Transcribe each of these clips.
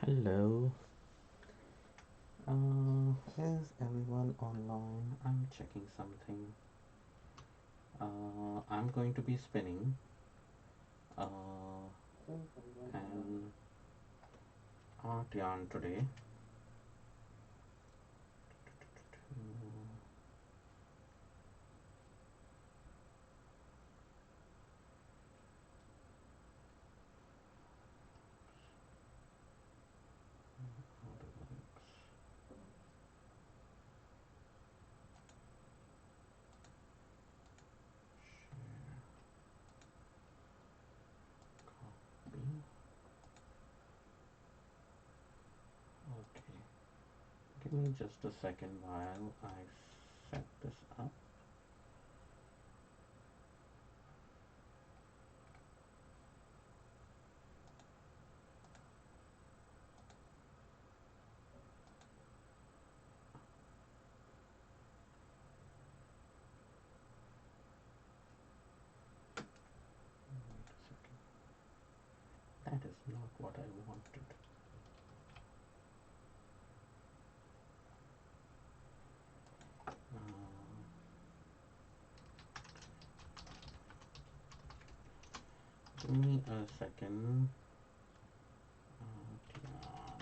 Hello. Is everyone online? I'm checking something. I'm going to be spinning an art yarn today. Okay, give me just a second while I set this up. Wait a second. That is not what I wanted. Give me a second. Yarn.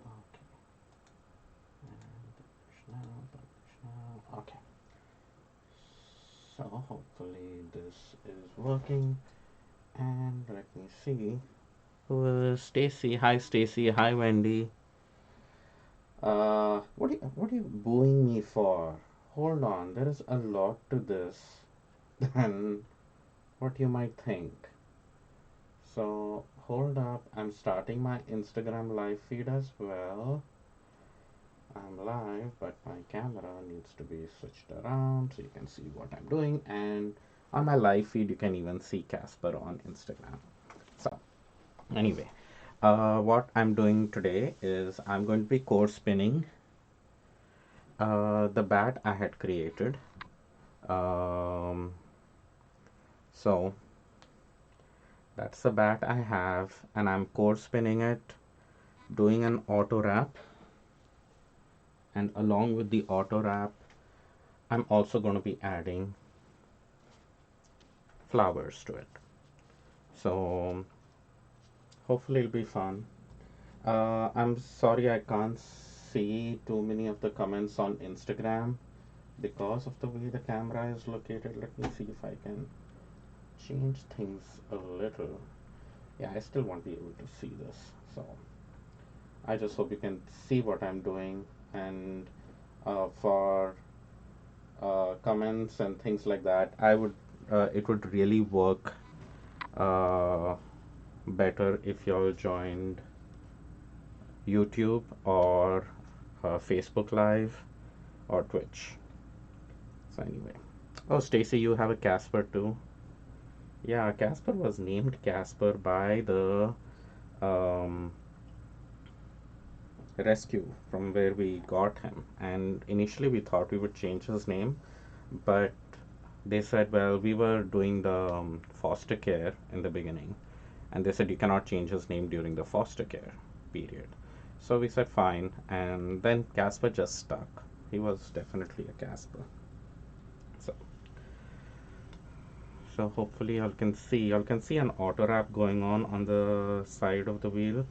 Okay. And publish now. Okay. So hopefully this is working. And let me see. Who is Stacy? Hi Stacy. Hi Wendy. What are you booing me for? Hold on. There is a lot to this than what you might think. So hold up. I'm starting my Instagram live feed as well. I'm live, but my camera needs to be switched around so you can see what I'm doing. And on my live feed, you can even see Casper on Instagram. So, anyway, what I'm doing today is I'm going to be core spinning the bat I had created. Um, so, that's the bat I have, and I'm core spinning it, doing an auto wrap, and along with the auto wrap, I'm also going to be adding flowers to it. So hopefully it'll be fun. I'm sorry I can't see too many of the comments on Instagram because of the way the camera is located. Let me see if I can change things a little. Yeah, I still won't be able to see this. So I just hope you can see what I'm doing, and for comments and things like that, it would really work uh, better if y'all joined YouTube or Facebook Live or Twitch. So anyway, oh Stacy, you have a Casper too. Yeah, Casper was named Casper by the um, rescue from where we got him, and initially we thought we would change his name, but they said, well, we were doing the foster care in the beginning, and they said you cannot change his name during the foster care period. So we said fine, and then Casper just stuck. He was definitely a Casper. So, so hopefully y'all can see an auto wrap going on the side of the wheel,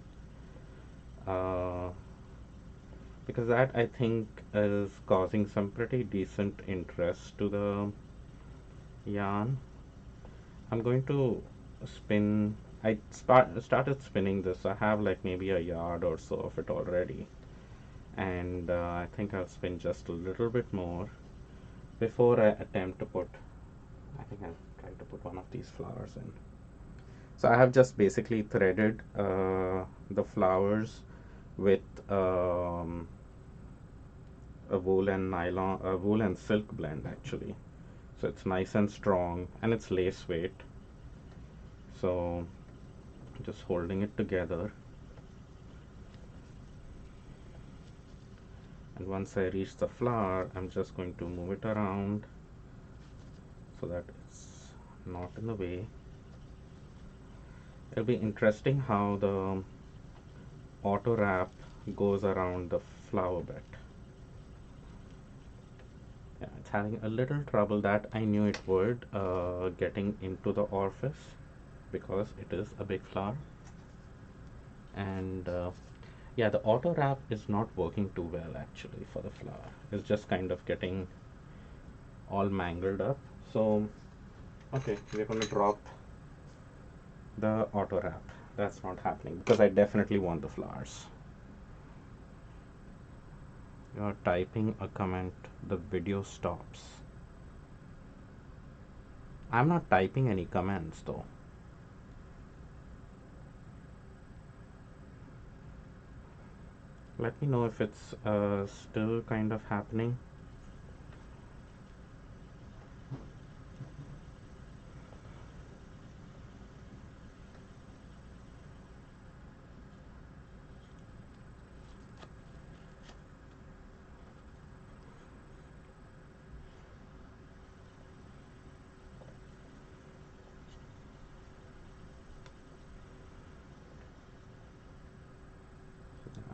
uh, because that I think is causing some pretty decent interest to the yarn. I'm going to spin. I started spinning this. I have like maybe a yard or so of it already, and I think I'll spin just a little bit more before I attempt to put. I think I'll try to put one of these flowers in. So I have just basically threaded the flowers with a wool and nylon, a wool and silk blend actually. So it's nice and strong, and it's lace weight. So just holding it together, and once I reach the flower, I'm just going to move it around so that it's not in the way. It'll be interesting how the auto wrap goes around the flower bed. Yeah, it's having a little trouble, that I knew it would, getting into the orifice because it is a big flower. And yeah, the auto wrap is not working too well actually for the flower. It's just kind of getting all mangled up. So, okay, we're going to drop the auto wrap. That's not happening because I definitely want the flowers. You're typing a comment, the video stops. I'm not typing any comments though. Let me know if it's still kind of happening.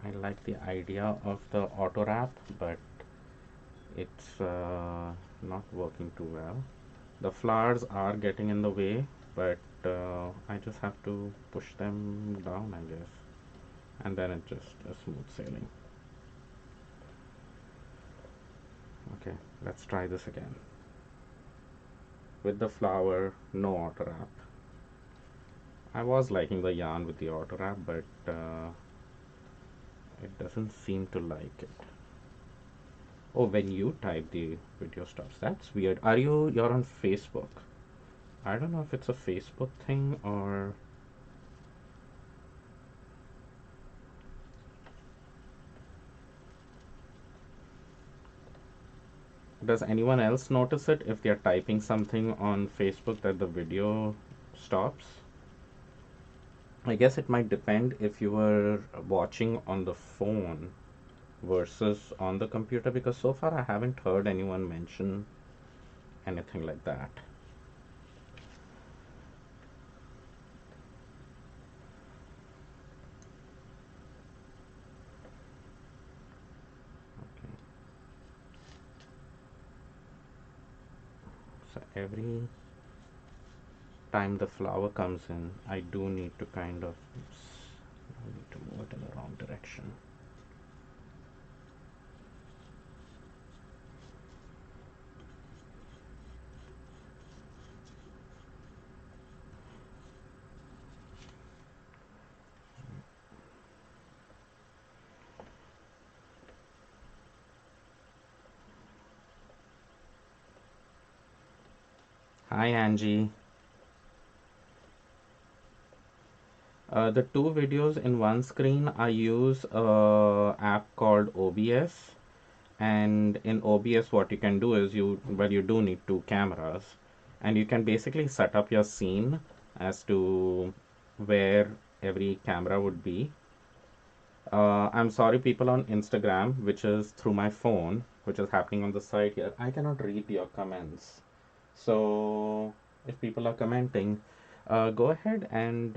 I like the idea of the auto wrap, but it's not working too well. The flowers are getting in the way, but I just have to push them down, I guess, and then it's just a smooth sailing. Okay, let's try this again. With the flower, no auto wrap. I was liking the yarn with the auto wrap, but it doesn't seem to like it. Oh, when you type the video stops, that's weird. You're on Facebook? I don't know if it's a Facebook thing or does anyone else notice it if they're typing something on Facebook that the video stops? I guess it might depend if you were watching on the phone versus on the computer, because so far I haven't heard anyone mention anything like that. Okay. So every time the flower comes in, I do need to kind of, I need to move it in the wrong direction. Hi Angie. The two videos in one screen, I use a app called OBS, and in OBS what you can do is you do need two cameras, and you can basically set up your scene as to where every camera would be. I'm sorry, people on Instagram, which is through my phone, which is happening on the side here. I cannot read your comments. So if people are commenting, go ahead and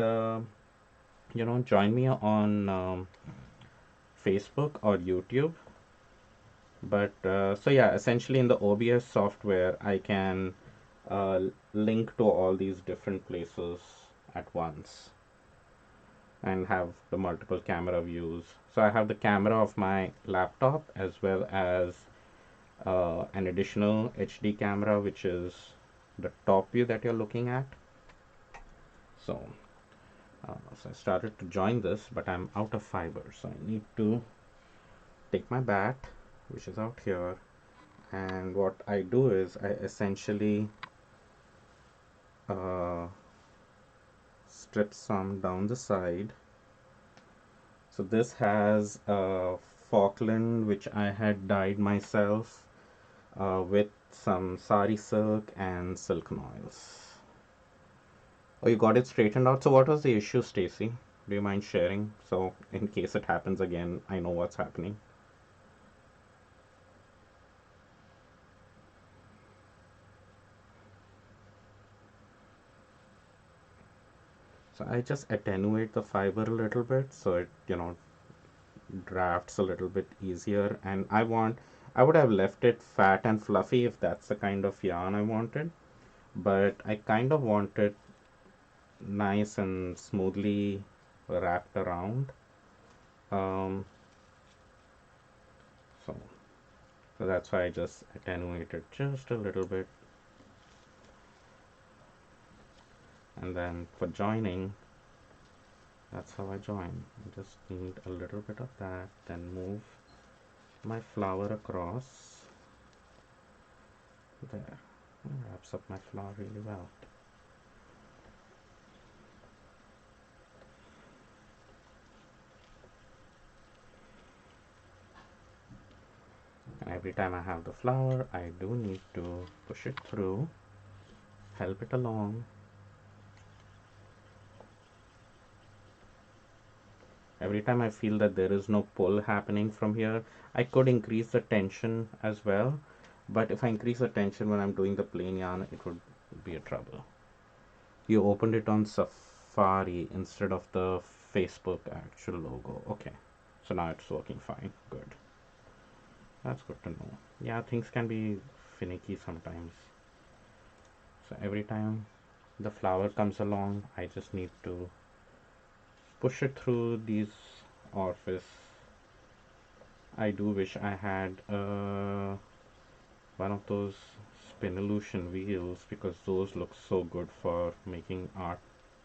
join me on Facebook or YouTube. But so yeah, essentially in the OBS software, I can link to all these different places at once and have the multiple camera views. So I have the camera of my laptop as well as an additional HD camera, which is the top view that you're looking at. So, so I started to join this, but I'm out of fiber. So I need to take my bat, which is out here, and what I do is I essentially uh, strip some down the side. So this has a Falkland which I had dyed myself with some sari silk and silk oils. Oh, you got it straightened out. So what was the issue, Stacy? Do you mind sharing? So in case it happens again, I know what's happening. So I just attenuate the fiber a little bit so it, drafts a little bit easier. And I would have left it fat and fluffy if that's the kind of yarn I wanted, but I kind of want it nice and smoothly wrapped around. Um, so, so that's why I just attenuated just a little bit. And then for joining, that's how I join. I just need a little bit of that, then move my flower across there. It wraps up my flower really well. And every time I have the flower, I do need to push it through, help it along. Every time I feel that there is no pull happening from here, I could increase the tension as well. But if I increase the tension when I'm doing the plain yarn, it would be a trouble. You opened it on Safari instead of the Facebook actual logo. Okay, so now it's working fine. Good. That's good to know. Yeah, things can be finicky sometimes. So every time the flower comes along, I just need to push it through these orifice. I do wish I had one of those spinolution wheels because those look so good for making art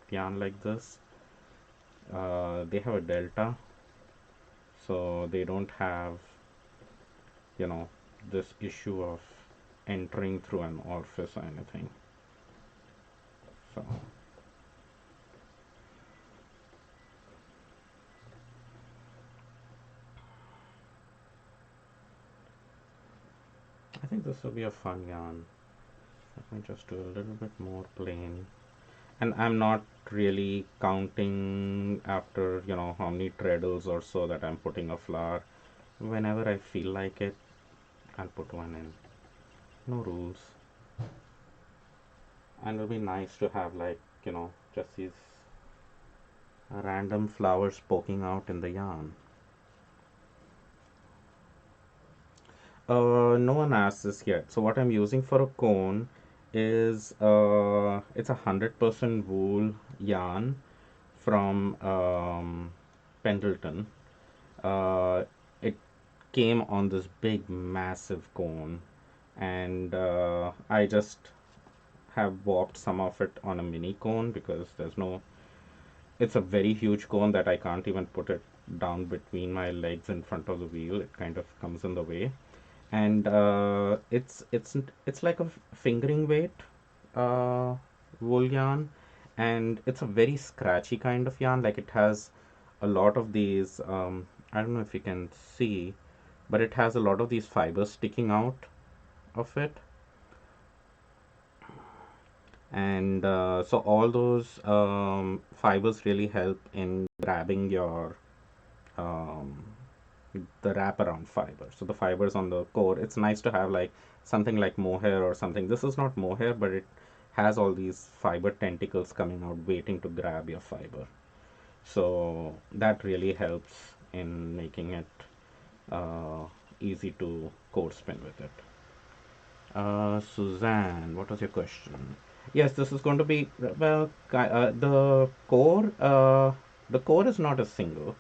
yarn like this. They have a delta, so they don't have, you know, this issue of entering through an orifice or anything. So I think this will be a fun yarn. Let me just do a little bit more plain. And I'm not really counting after, how many treadles or so that I'm putting a flower. Whenever I feel like it, I'll put one in. No rules. And it'll be nice to have, like, just these random flowers poking out in the yarn. No one asked this yet. So what I'm using for a cone is it's 100% wool yarn from Pendleton. It came on this big, massive cone, and I just have warped some of it on a mini cone because there's no. It's a very huge cone that I can't even put it down between my legs in front of the wheel. It kind of comes in the way, and it's like a fingering weight uh, wool yarn, and it's a very scratchy kind of yarn. Like it has a lot of these. I don't know if you can see, but it has a lot of these fibers sticking out of it, and so all those fibers really help in grabbing your um, the wraparound fiber. So the fibers on the core, it's nice to have like something like mohair or something. This is not mohair, but it has all these fiber tentacles coming out waiting to grab your fiber. So that really helps in making it uh, easy to core spin with it. Suzanne, what was your question? Yes, this is going to be well. The core is not a single.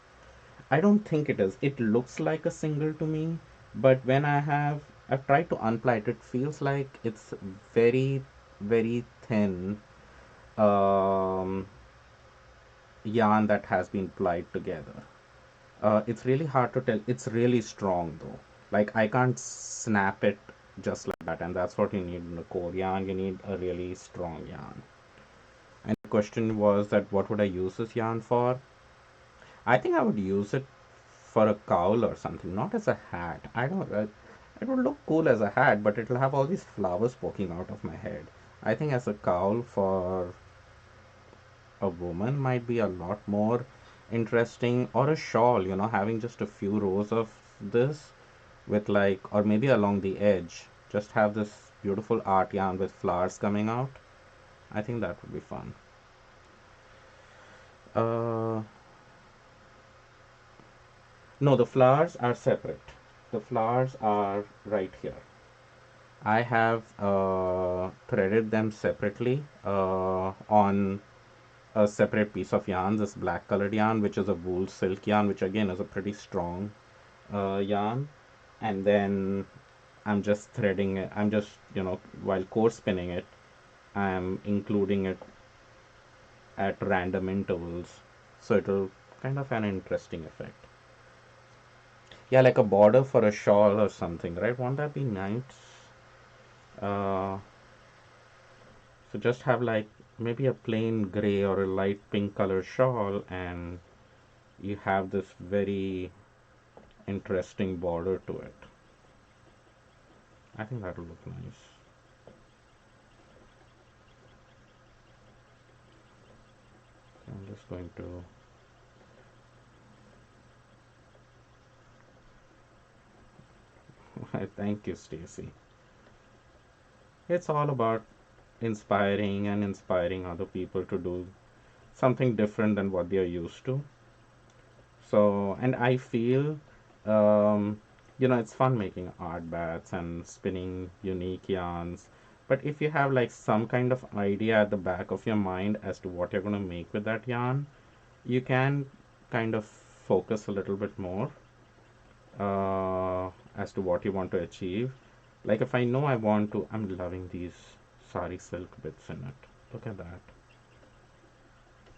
I don't think it is. It looks like a single to me, but when I've tried to unply it, it feels like it's very, very thin um, yarn that has been plied together. It's really hard to tell. It's really strong though. Like I can't snap it just like that, and that's what you need in a core yarn. You need a really strong yarn. And the question was that what would I use this yarn for? I think I would use it for a cowl or something, not as a hat. I don't. It would look cool as a hat, but it'll have all these flowers poking out of my head. I think as a cowl for a woman might be a lot more interesting, or a shawl. Having just a few rows of this with like, or maybe along the edge, just have this beautiful art yarn with flowers coming out. I think that would be fun. Uh, no, the flowers are separate. The flowers are right here. I have threaded them separately on a separate piece of yarn, this black colored yarn, which is a wool silk yarn, which again is a pretty strong yarn. And then I'm just threading it. I'm just, while core spinning it, I'm including it at random intervals. So it'll kind of an interesting effect. Yeah, like a border for a shawl or something, right? Won't that be nice? Uh, so just have like maybe a plain gray or a light pink color shawl, and you have this very interesting border to it. I think that'll look nice. I'm just going to. Thank you, Stacy. It's all about inspiring and inspiring other people to do something different than what they are used to. So, and I feel, um, it's fun making art bats and spinning unique yarns. But if you have like some kind of idea at the back of your mind as to what you're going to make with that yarn, you can kind of focus a little bit more as to what you want to achieve. Like if I know I want to, I'm loving these sari silk bits in it. Look at that.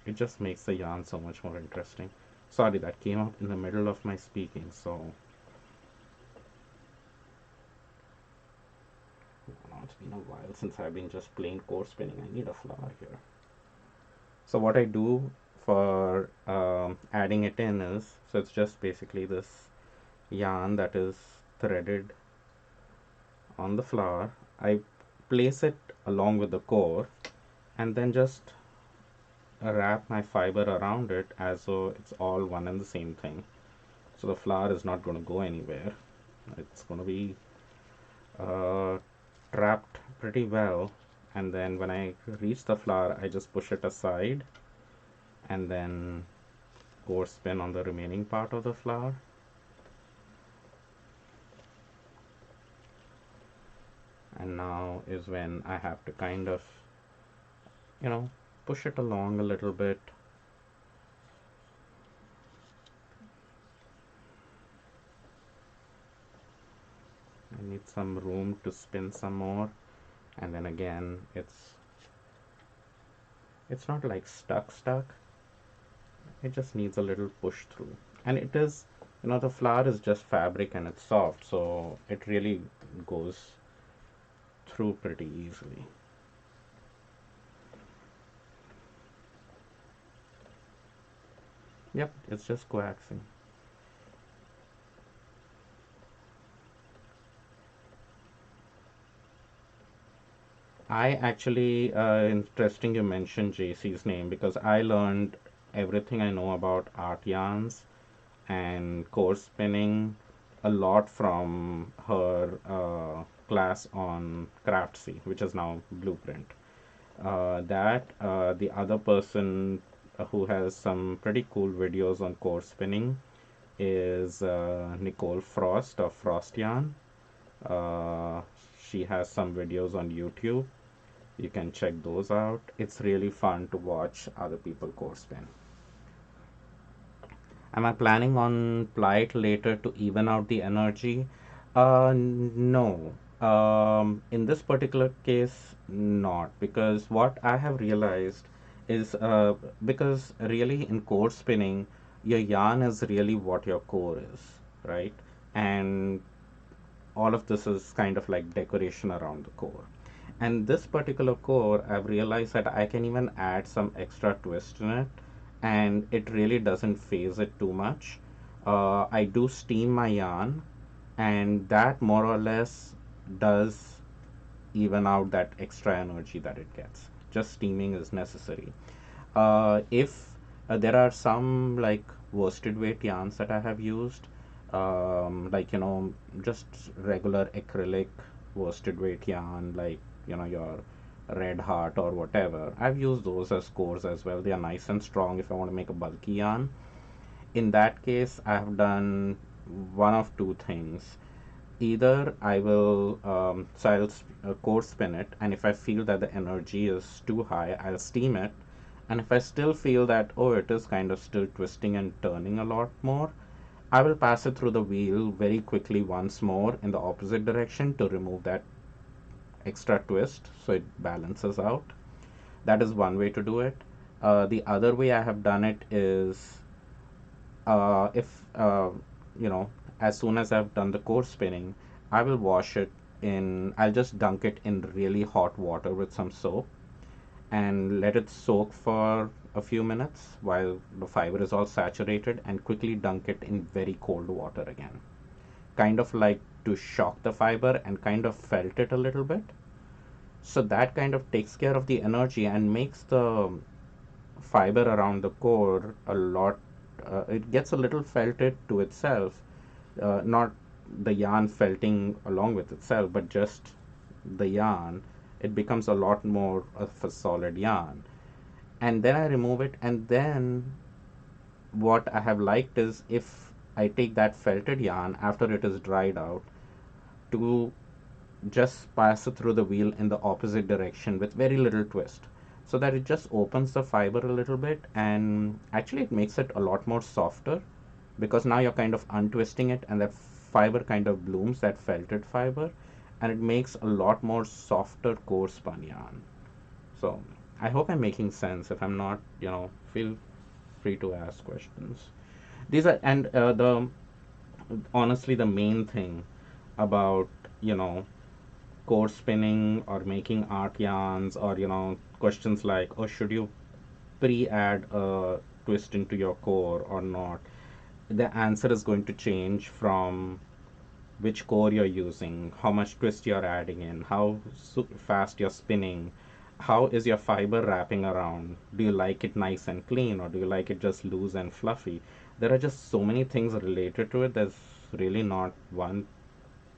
It just makes the yarn so much more interesting. Sorry, that came up in the middle of my speaking. So now it's been a while since I've been just plain core spinning. I need a flower here. So what I do for adding it in is, so it's just basically this yarn that is threaded on the flower. I place it along with the core and then just wrap my fiber around it as though it's all one and the same thing. So the flower is not going to go anywhere. It's going to be uh, trapped pretty well. And then when I reach the flower, I just push it aside and then core spin on the remaining part of the flower. And now is when I have to kind of, you know, push it along a little bit. I need some room to spin some more. And then again, it's not like stuck. It just needs a little push through. And it is, the flower is just fabric and it's soft, so it really goes through pretty easily. Yep, it's just coaxing. I actually, interesting you mentioned JC's name because I learned everything I know about art yarns and core spinning a lot from her class on Craftsy, which is now Blueprint. The other person who has some pretty cool videos on core spinning is Nicole Frost of Frost Yarn. Uh, she has some videos on YouTube. You can check those out. It's really fun to watch other people core spin. Am I planning on plight later to even out the energy? No. In this particular case, not. Because what I have realized is because really in core spinning, your yarn is really what your core is, right? And all of this is kind of like decoration around the core. And this particular core, I've realized that I can even add some extra twist in it, and it really doesn't phase it too much. I do steam my yarn, and that more or less does even out that extra energy that it gets. Just steaming is necessary. If there are some like worsted weight yarns that I have used, like just regular acrylic worsted weight yarn, like your red heart or whatever. I've used those as cores as well. They are nice and strong if I want to make a bulky yarn. In that case, I have done one of two things. Either I will, so I'll core spin it, and if I feel that the energy is too high, I'll steam it. And if I still feel that, oh, it is kind of still twisting and turning a lot more, I will pass it through the wheel very quickly once more in the opposite direction to remove that extra twist so it balances out. That is one way to do it. The other way I have done it is if you know, as soon as I've done the core spinning, I will wash it in, I'll just dunk it in really hot water with some soap and let it soak for a few minutes while the fiber is all saturated, and quickly dunk it in very cold water again. Kind of like to shock the fiber and kind of felt it a little bit. So that kind of takes care of the energy and makes the fiber around the core a lot, it gets a little felted to itself, not the yarn felting along with itself, but just the yarn. It becomes a lot more of a solid yarn. And then I remove it, and then what I have liked is if I take that felted yarn after it is dried out to just pass it through the wheel in the opposite direction with very little twist, so that it just opens the fiber a little bit, and actually it makes it a lot more softer because now you're kind of untwisting it and that fiber kind of blooms, that felted fiber, and it makes a lot more softer core spun yarn. So I hope I'm making sense. If I'm not, feel free to ask questions. These are, and the honestly, the main thing about, you know core spinning or making art yarns, or questions like, oh, should you pre-add a twist into your core or not, the answer is going to change from which core you're using, how much twist you're adding in, how fast you're spinning, how is your fiber wrapping around, do you like it nice and clean or do you like it just loose and fluffy. There are just so many things related to it. There's really not one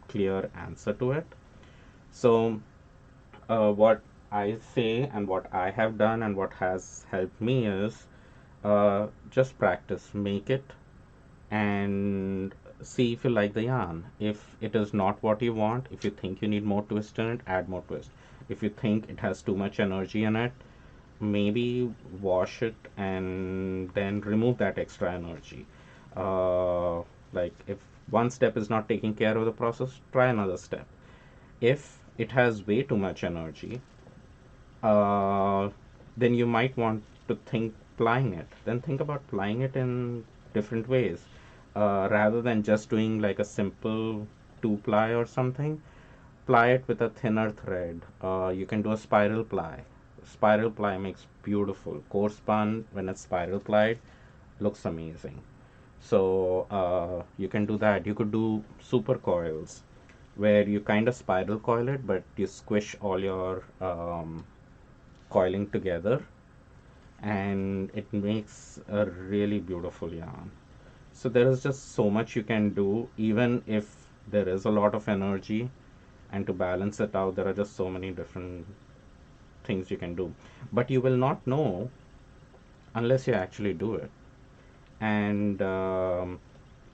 clear answer to it. So what I say and what I have done and what has helped me is, just practice, make it, and see if you like the yarn. If it is not what you want, if you think you need more twist in it, add more twist. If you think it has too much energy in it, maybe wash it and then remove that extra energy. Uh, like if one step is not taking care of the process, try another step. If it has way too much energy, uh, then you might want to think plying it. Then think about plying it in different ways. Rather than just doing like a simple two ply or something, ply it with a thinner thread. You can do a spiral ply. Spiral ply makes beautiful. Coarse spun, when it's spiral plied, looks amazing. So you can do that. You could do super coils where you kind of spiral coil it, but you squish all your coiling together, and it makes a really beautiful yarn. So there is just so much you can do, even if there is a lot of energy, and to balance it out, there are just so many different things you can do. But you will not know unless you actually do it. And so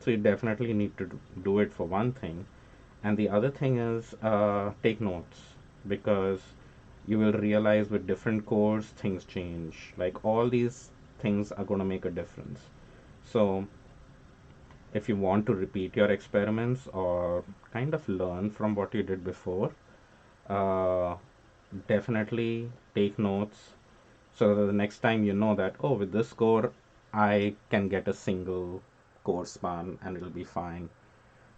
you definitely need to do it for one thing. And the other thing is, take notes, because you will realize with different cores things change. Like all these things are going to make a difference. So if you want to repeat your experiments or kind of learn from what you did before, uh, definitely take notes so that the next time you know that, oh, with this core, I can get a single core span and it'll be fine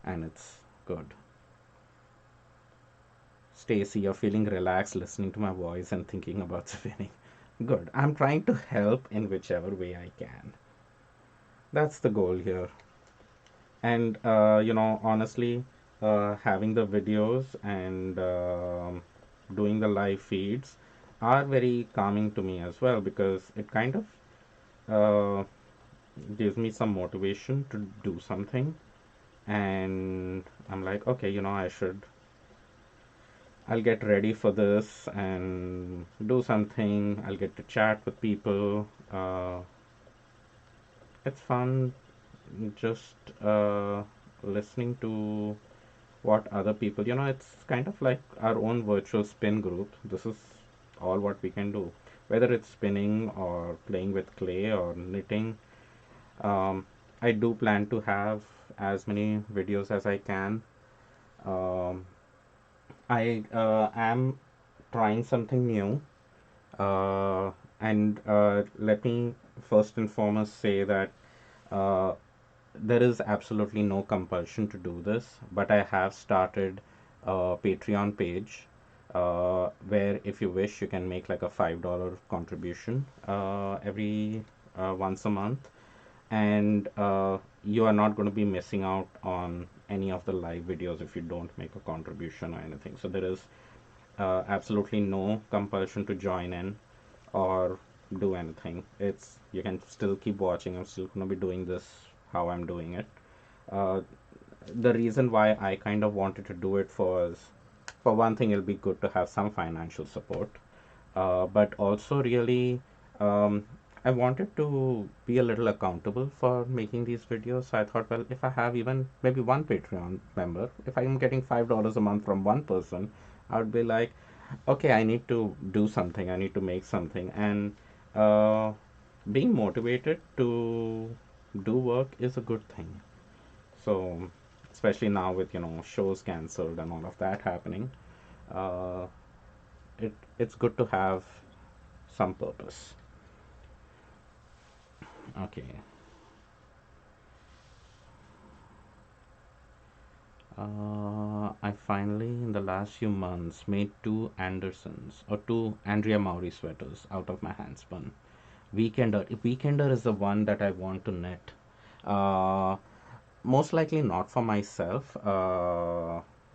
and it's good. Stacy, you're feeling relaxed listening to my voice and thinking about spinning. Good. I'm trying to help in whichever way I can. That's the goal here. And honestly, having the videos and doing the live feeds are very calming to me as well, because it kind of uh, gives me some motivation to do something. And I'm like, okay, I should I'll get ready for this and do something. I'll get to chat with people. It's fun just listening to what other people, it's kind of like our own virtual spin group. This is all what we can do, whether it's spinning or playing with clay or knitting. um, I do plan to have as many videos as I can. um, I am trying something new. And let me first and foremost say that uh, there is absolutely no compulsion to do this, but I have started a Patreon page where, if you wish, you can make like a $5 contribution every once a month, and you are not going to be missing out on any of the live videos if you don't make a contribution or anything. So there is absolutely no compulsion to join in or do anything. It's You can still keep watching. I'm still going to be doing this how I'm doing it. Uh, the reason why I kind of wanted to do it was, for one thing, it'll be good to have some financial support, but also really, um, I wanted to be a little accountable for making these videos. So I thought, well, if I have even maybe one Patreon member, if I'm getting $5 a month from one person, I would be like, okay, I need to do something. I need to make something, and uh, being motivated to do work is a good thing. So, especially now with shows cancelled and all of that happening, uh, it's good to have some purpose. Okay. I finally, in the last few months, made two Andrea Maury sweaters out of my handspun. Weekender is the one that I want to knit. Uh, Most likely not for myself,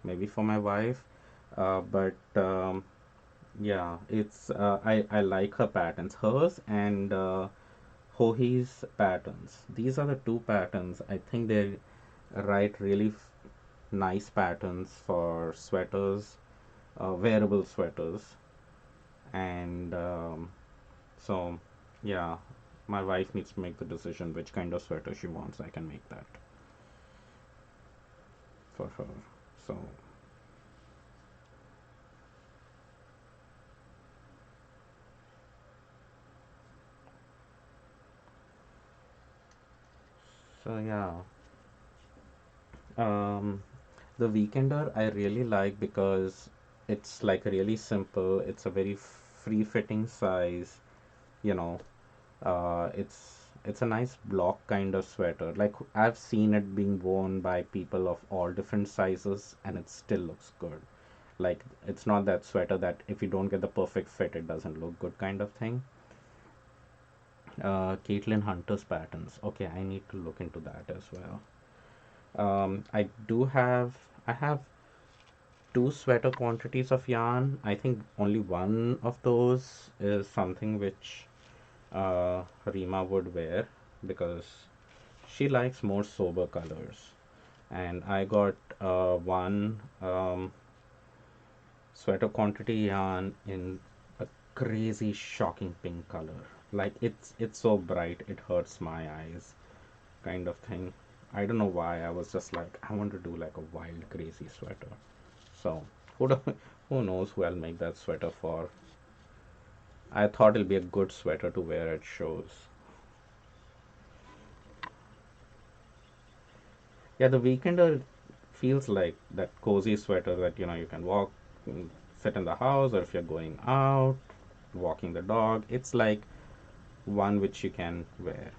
maybe for my wife. But yeah, I like her patterns, hers and Hohi's patterns. These are the two patterns. I think they write really nice patterns for sweaters, wearable sweaters, and so yeah, my wife needs to make the decision which kind of sweater she wants. I can make that for her. So yeah, um, the Weekender I really like because it's like really simple. It's a very free fitting size, you know. It's a nice block kind of sweater. Like, I've seen it being worn by people of all different sizes, and it still looks good. Like, it's not that sweater that if you don't get the perfect fit, it doesn't look good kind of thing. Caitlin Hunter's patterns. Okay, I need to look into that as well. I have two sweater quantities of yarn. I think only one of those is something which Rima would wear because she likes more sober colors. And I got one sweater quantity yarn in a crazy, shocking pink color. Like, it's so bright it hurts my eyes, kind of thing. I don't know why. I was just like, I want to do like a wild, crazy sweater. So who do, who knows who I'll make that sweater for? I thought it'll be a good sweater to wear at shows. Yeah, the Weekender feels like that cozy sweater that you can walk, sit in the house, or if you're going out, walking the dog, it's like one which you can wear.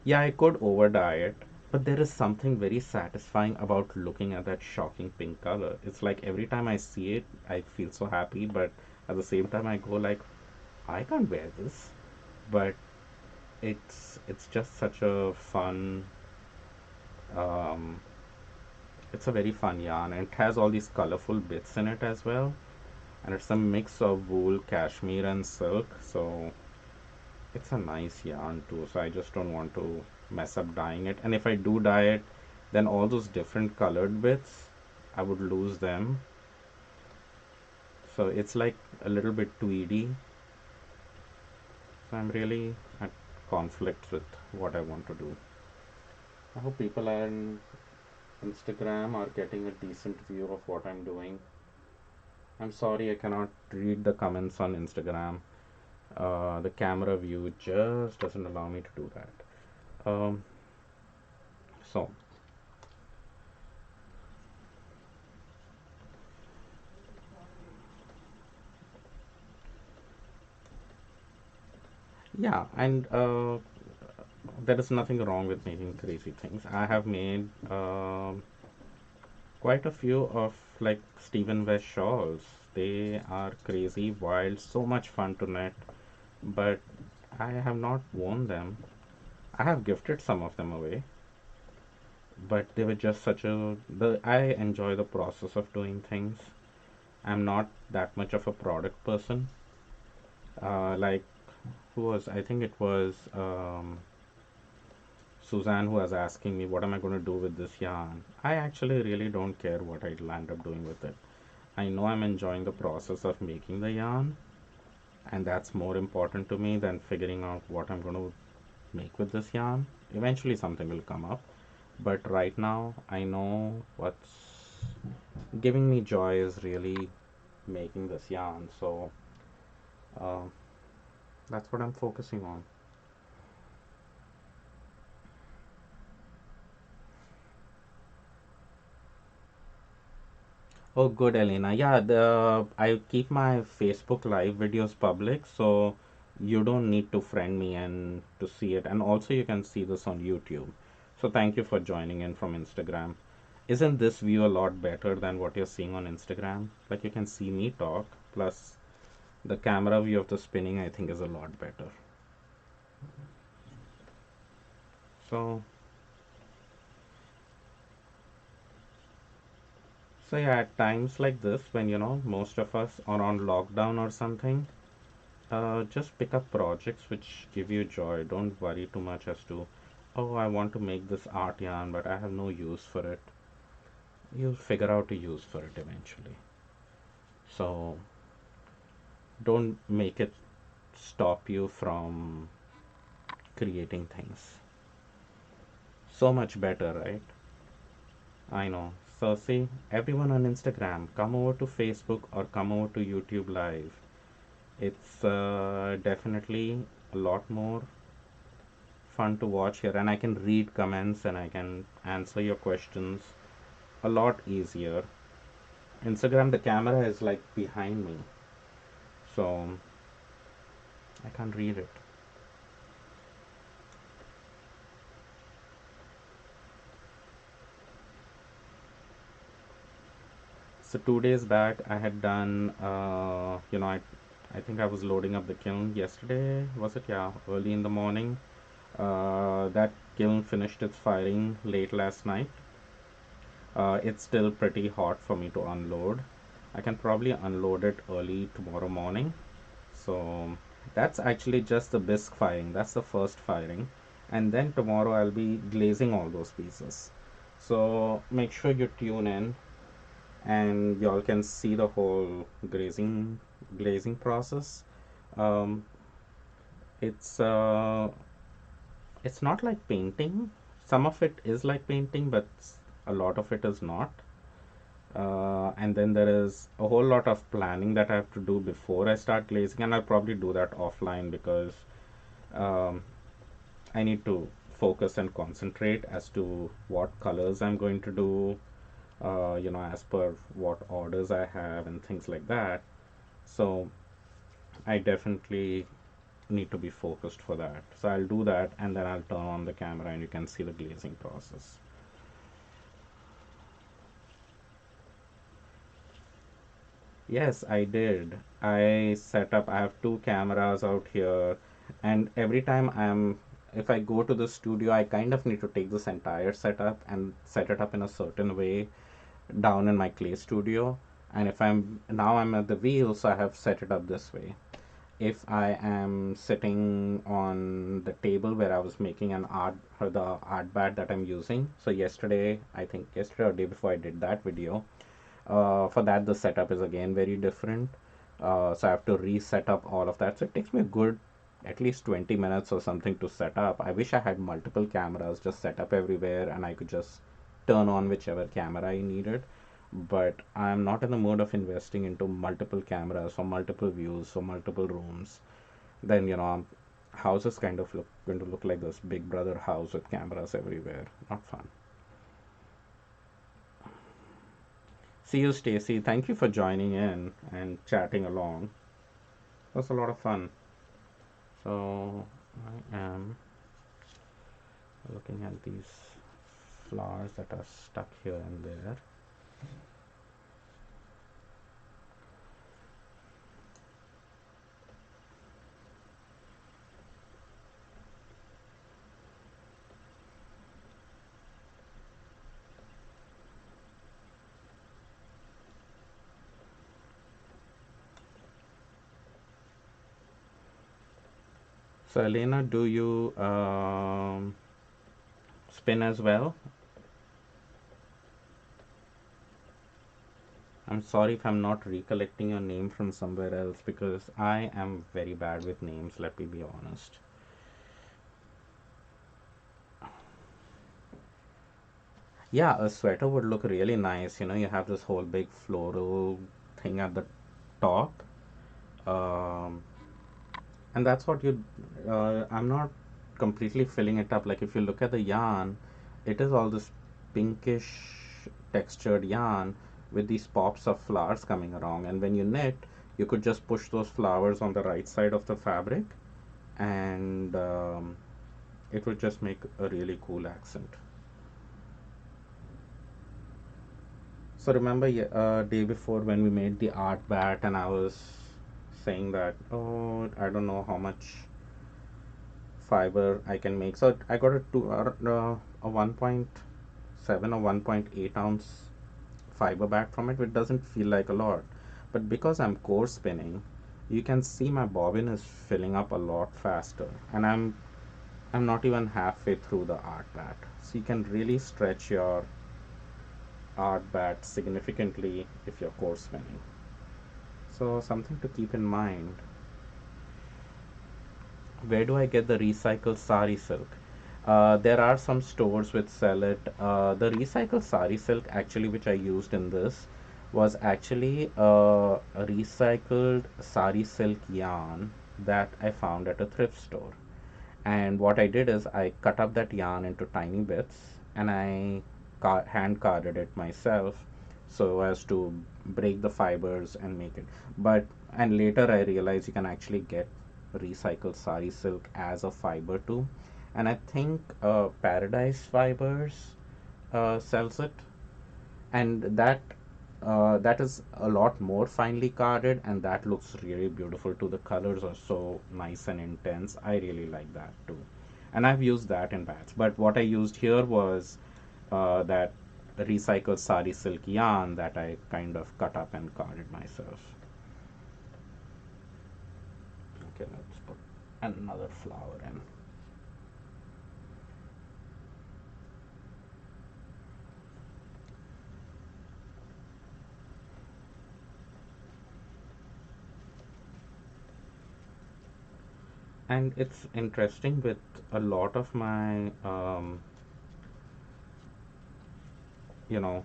Yeah, I could over dye it, but there is something very satisfying about looking at that shocking pink color. It's like every time I see it, I feel so happy, but at the same time, I go like, I can't wear this. But it's just such a fun. Um, it's a very fun yarn, and it has all these colorful bits in it as well. And it's a mix of wool, cashmere, and silk, so it's a nice yarn too. So I just don't want to mess up dyeing it. And if I do dye it, then all those different colored bits, I would lose them. So it's like a little bit tweedy. So I'm really at conflict with what I want to do. I hope people on Instagram are getting a decent view of what I'm doing. I'm sorry I cannot read the comments on Instagram. The camera view just doesn't allow me to do that. Um, so, yeah, and there is nothing wrong with making crazy things. I have made quite a few of like Stephen West shawls. They are crazy, wild, so much fun to knit, but I have not worn them. I have gifted some of them away, but they were just such a the I enjoy the process of doing things. I'm not that much of a product person. Like who was I think it was Suzanne who was asking me what am I going to do with this yarn. I actually really don't care what I'll end up doing with it. I know I'm enjoying the process of making the yarn, and that's more important to me than figuring out what I'm going to make with this yarn. Eventually something will come up, but right now I know what's giving me joy is really making this yarn. So uh, that's what I'm focusing on. Oh, good, Elena. Yeah, I keep my Facebook live videos public, so you don't need to friend me and to see it. And also, you can see this on YouTube. So thank you for joining in from Instagram. Isn't this view a lot better than what you're seeing on Instagram? Like you can see me talk, plus the camera view of the spinning, I think, is a lot better. So, so yeah, at times like this, when most of us are on lockdown or something, just pick up projects which give you joy. Don't worry too much as to, oh, I want to make this art yarn, but I have no use for it. You'll figure out a use for it eventually. So don't make it stop you from creating things. So much better, right? I know. So see, everyone on Instagram, come over to Facebook or come over to YouTube Live. It's definitely a lot more fun to watch here, and I can read comments and I can answer your questions a lot easier. Instagram, the camera is like behind me, so I can't read it. So 2 days back, I had done, I think I was loading up the kiln yesterday, was it? Yeah, early in the morning. That kiln finished its firing late last night. It's still pretty hot for me to unload. I can probably unload it early tomorrow morning. So that's actually just the bisque firing. That's the first firing. And then tomorrow I'll be glazing all those pieces. So make sure you tune in and y'all can see the whole glazing process. Um, it's it's not like painting. Some of it is like painting, but a lot of it is not. And then there is a whole lot of planning that I have to do before I start glazing, and I'll probably do that offline because um, I need to focus and concentrate as to what colors I'm going to do, as per what orders I have and things like that. So I definitely need to be focused for that. So I'll do that and then I'll turn on the camera and you can see the glazing process. Yes, I did. I have two cameras out here, and every time if I go to the studio, I kind of need to take this entire setup and set it up in a certain way down in my clay studio. And if I'm at the wheel, so I have set it up this way. If I am sitting on the table where I was making an art, or the art bat that I'm using. So I think yesterday or day before I did that video, for that the setup is again very different. So I have to reset up all of that. So it takes me a good at least 20 minutes or something to set up. I wish I had multiple cameras just set up everywhere and I could just turn on whichever camera I needed. But I'm not in the mood of investing into multiple cameras for multiple views for multiple rooms. Then, house is kind of going to look like this Big Brother house with cameras everywhere. Not fun. See you, Stacy. Thank you for joining in and chatting along. It was a lot of fun. So I am looking at these flowers that are stuck here and there. So Elena, do you spin as well? I'm sorry if I'm not recollecting your name from somewhere else because I am very bad with names, let me be honest. Yeah, a sweater would look really nice. You have this whole big floral thing at the top. Um, and that's what I'm not completely filling it up. Like if you look at the yarn, it is all this pinkish textured yarn with these pops of flowers coming along. And when you knit, you could just push those flowers on the right side of the fabric and it would just make a really cool accent. So remember, day before when we made the art bat, and I was saying that, oh, I don't know how much fiber I can make. So I got a 1.7 or 1.8 ounce fiber bat from it, which doesn't feel like a lot. But because I'm core spinning, you can see my bobbin is filling up a lot faster, and I'm not even halfway through the art bat. So you can really stretch your art bat significantly if you're core spinning. So something to keep in mind. Where do I get the recycled sari silk? There are some stores which sell it. The recycled sari silk actually which I used in this was actually a recycled sari silk yarn that I found at a thrift store. And what I did is I cut up that yarn into tiny bits and I hand carded it myself so as to break the fibers and make it. But and later I realized you can actually get recycled sari silk as a fiber too. And I think Paradise Fibers sells it, and that is a lot more finely carded, and that looks really beautiful too. The colors are so nice and intense. I really like that too, and I've used that in bats. But what I used here was that recycled sari silk yarn that I kind of cut up and carded myself. Okay, let's put another flower in. And it's interesting with a lot of my you know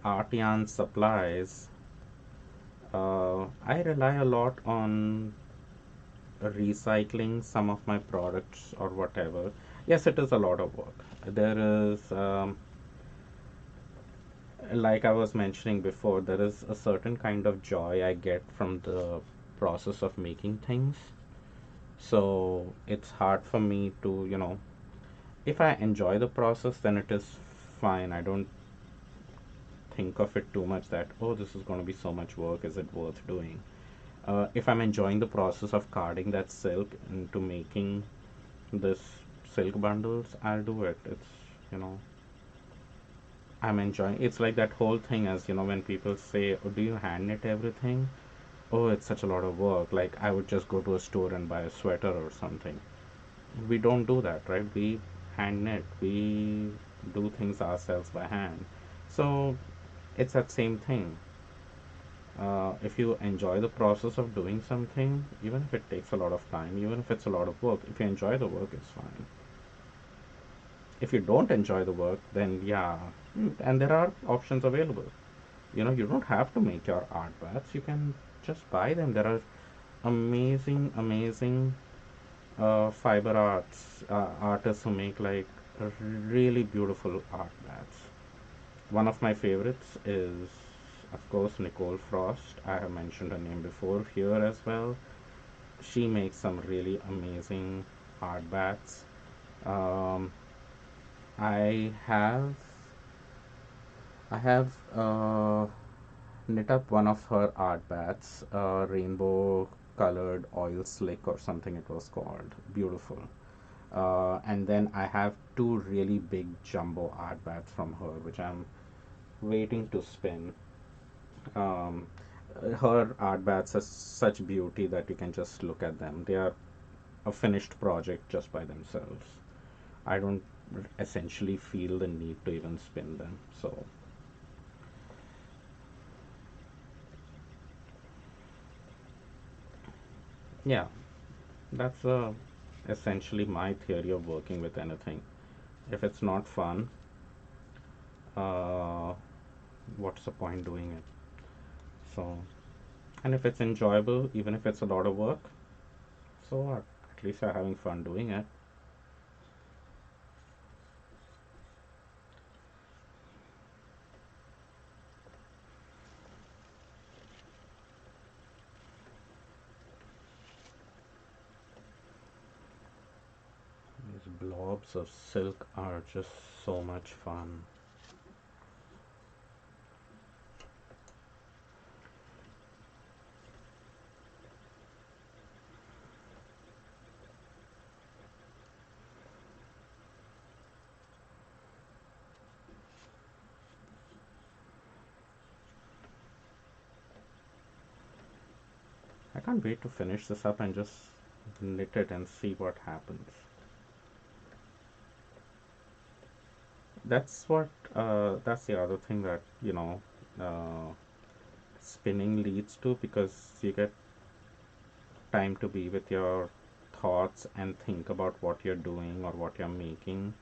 art yarn supplies. I rely a lot on recycling some of my products or whatever. Yes, it is a lot of work. There is, like I was mentioning before, there is a certain kind of joy I get from the process of making things. So it's hard for me to, if I enjoy the process, then it is fine. I don't think of it too much that, oh, this is going to be so much work. Is it worth doing? If I'm enjoying the process of carding that silk into making this silk bundles, I'll do it. You know, I'm enjoying. It's like that whole thing as when people say, "Oh, do you hand knit everything?" Oh, it's such a lot of work. Like I would just go to a store and buy a sweater or something. We don't do that, right? We hand knit. We do things ourselves by hand. So it's that same thing. If you enjoy the process of doing something, even if it takes a lot of time, even if it's a lot of work, if you enjoy the work, it's fine. If you don't enjoy the work, then yeah, and there are options available. You don't have to make your art baths. You can just buy them. There are amazing, amazing fiber arts artists who make like really beautiful art baths. One of my favorites is, of course, Nicole Frost. I have mentioned her name before here as well. She makes some really amazing art baths. Um, I have I have knit up one of her art baths, rainbow colored oil slick or something it was called. Beautiful. And then I have two really big jumbo art baths from her, which I'm waiting to spin. Um, Her art baths are such beauty that you can just look at them. They are a finished project just by themselves. I don't essentially feel the need to even spin them. So, yeah, that's essentially my theory of working with anything. If it's not fun, uh, what's the point doing it? So, and if it's enjoyable, even if it's a lot of work, so what? At least you're having fun doing it. These blobs of silk are just so much fun. I can't wait to finish this up and just knit it and see what happens. That's the other thing that, uh, spinning leads to, because you get time to be with your thoughts and think about what you're doing or what you're making,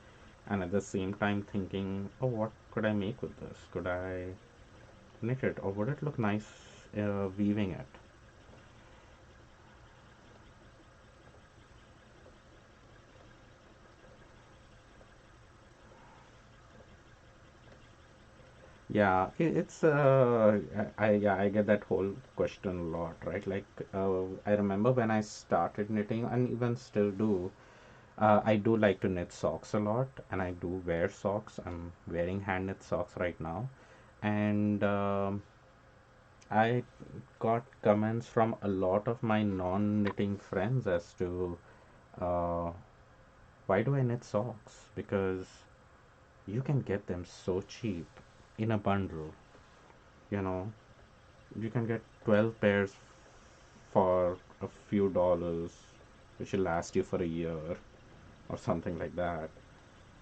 and at the same time thinking, oh, what could I make with this? Could I knit it, or would it look nice weaving it? Yeah, it's yeah, I get that whole question a lot, right? Like, I remember when I started knitting, and even still do. I do like to knit socks a lot, and I do wear socks. I'm wearing hand knit socks right now, and I got comments from a lot of my non-knitting friends as to uh, why do I knit socks? Because you can get them so cheap in a bundle. You know, you can get 12 pairs for a few dollars, which will last you for a year or something like that.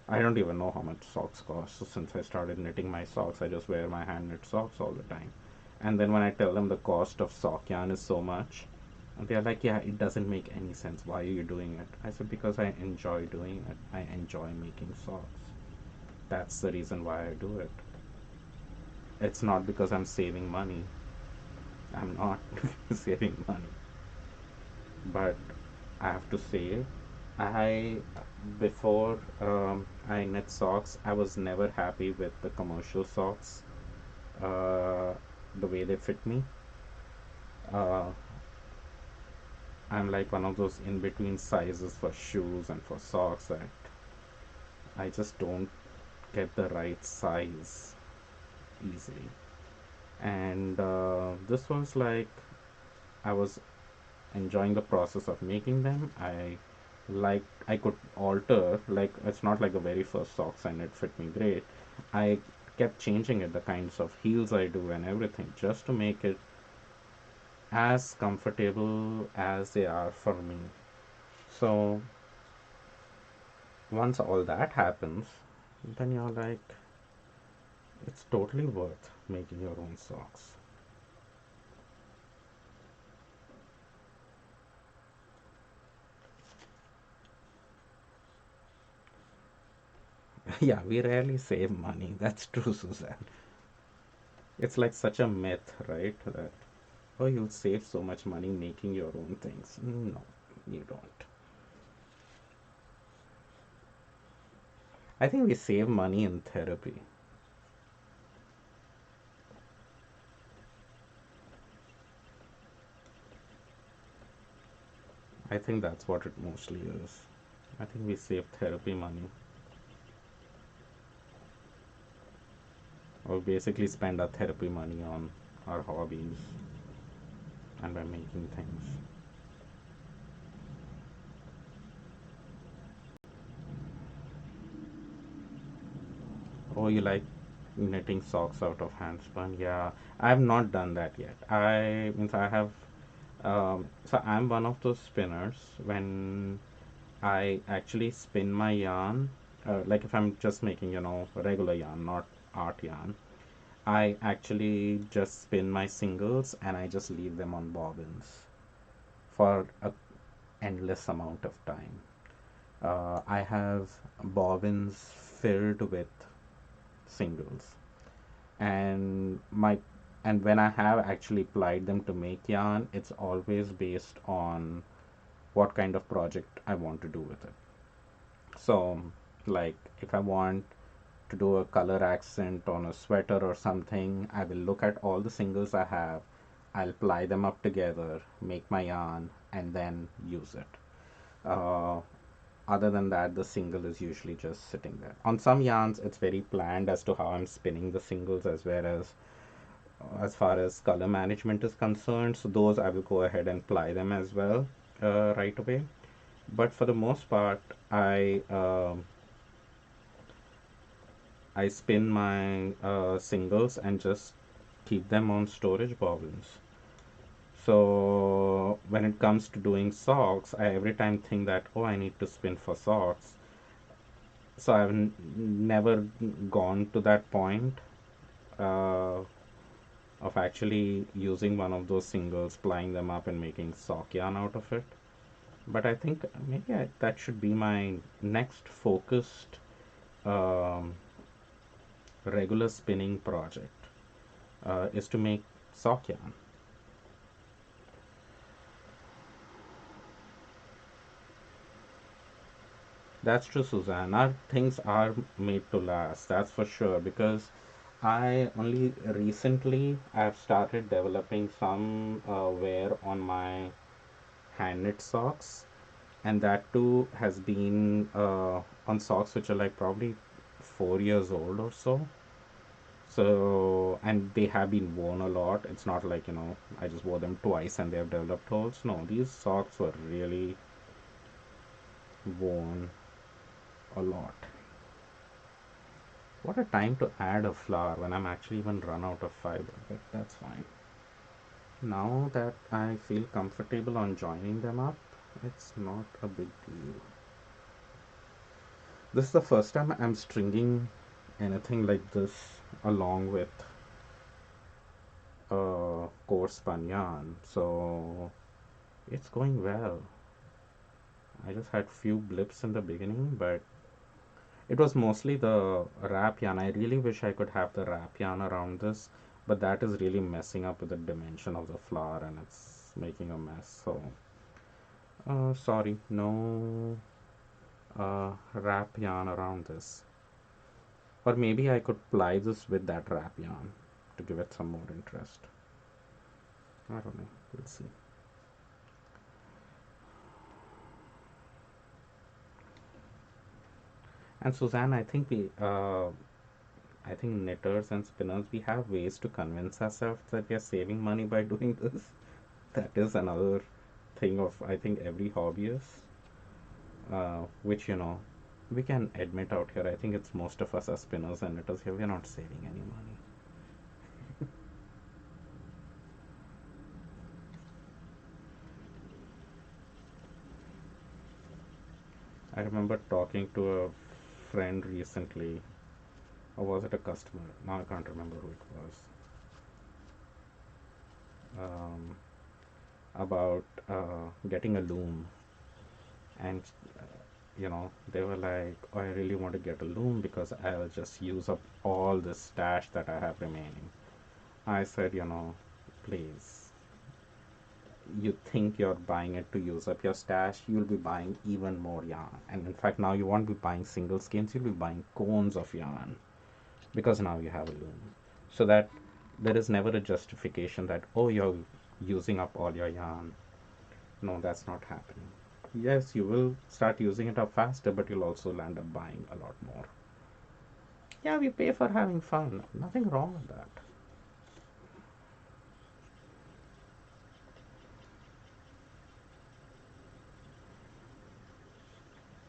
I don't even know how much socks cost. So since I started knitting my socks, I just wear my hand knit socks all the time. And then when I tell them the cost of sock yarn is so much, and they're like, yeah, it doesn't make any sense. Why are you doing it? I said, because I enjoy doing it. I enjoy making socks. That's the reason why I do it. It's not because I'm saving money. I'm not saving money. But I have to say, I before I knit socks, I was never happy with the commercial socks, uh, the way they fit me. Uh, I'm like one of those in between sizes for shoes and for socks that I just don't get the right size easily. And this was like I was enjoying the process of making them. I could alter, like it's not like the very first socks and it fit me great. I kept changing it, the kinds of heels I do and everything, just to make it as comfortable as they are for me. So once all that happens, then you're like, it's totally worth making your own socks. Yeah, we rarely save money. That's true, Suzanne. It's like such a myth, right? That, oh, you'll save so much money making your own things. No, you don't. I think we save money in therapy. I think that's what it mostly is. I think we save therapy money, or basically spend our therapy money on our hobbies and by making things. Oh, you like knitting socks out of handspun? Yeah, I have not done that yet. I means I have. So I'm one of those spinners. When I actually spin my yarn, like if I'm just making, regular yarn, not art yarn, I actually just spin my singles and I just leave them on bobbins for a endless amount of time. I have bobbins filled with singles, and my and when I have actually applied them to make yarn, it's always based on what kind of project I want to do with it. So, like if I want to do a color accent on a sweater or something, I will look at all the singles I have, I'll ply them up together, make my yarn, and then use it. Uh, Other than that, the single is usually just sitting there. On some yarns, it's very planned as to how I'm spinning the singles, as far as color management is concerned. So those I will go ahead and ply them as well right away. But for the most part, I spin my singles and just keep them on storage bobbins. So when it comes to doing socks, I every time think that, oh, I need to spin for socks. So I've never gone to that point uh, of actually using one of those singles, plying them up and making sock yarn out of it. But I think maybe that should be my next focused um, regular spinning project, is to make sock yarn. That's true, Suzanne. Our things are made to last, that's for sure. Because I only recently I've started developing some wear on my hand knit socks, and that too has been on socks which are like probably 4 years old or so. So, and they have been worn a lot. It's not like, I just wore them twice and they have developed holes. No, these socks were really worn a lot. What a time to add a flower when I'm actually even run out of fiber, but that's fine. Now that I feel comfortable on joining them up, it's not a big deal. This is the first time I'm stringing anything like this along with coarse spun yarn, so it's going well. I just had few blips in the beginning, but it was mostly the wrap yarn. I really wish I could have the wrap yarn around this, but that is really messing up with the dimension of the flower and it's making a mess. So, sorry, no wrap yarn around this. Or maybe I could ply this with that wrap yarn to give it some more interest. I don't know. We'll see. And Suzanne, I think knitters and spinners, we have ways to convince ourselves that we are saving money by doing this. That is another thing of, I think, every hobbyist, which, we can admit out here. I think it's most of us are spinners and knitters here. We're not saving any money. I remember talking to a friend recently, or was it a customer? Now I can't remember who it was. Um, about getting a loom, and they were like, oh, I really want to get a loom because I'll just use up all the stash that I have remaining. I said, please, you think you're buying it to use up your stash, you'll be buying even more yarn. And in fact, now you won't be buying single skeins, you'll be buying cones of yarn because now you have a loom. So that there is never a justification that, oh, you're using up all your yarn. No, that's not happening. Yes, you will start using it up faster, but you'll also end up buying a lot more. Yeah, we pay for having fun. Nothing wrong with that.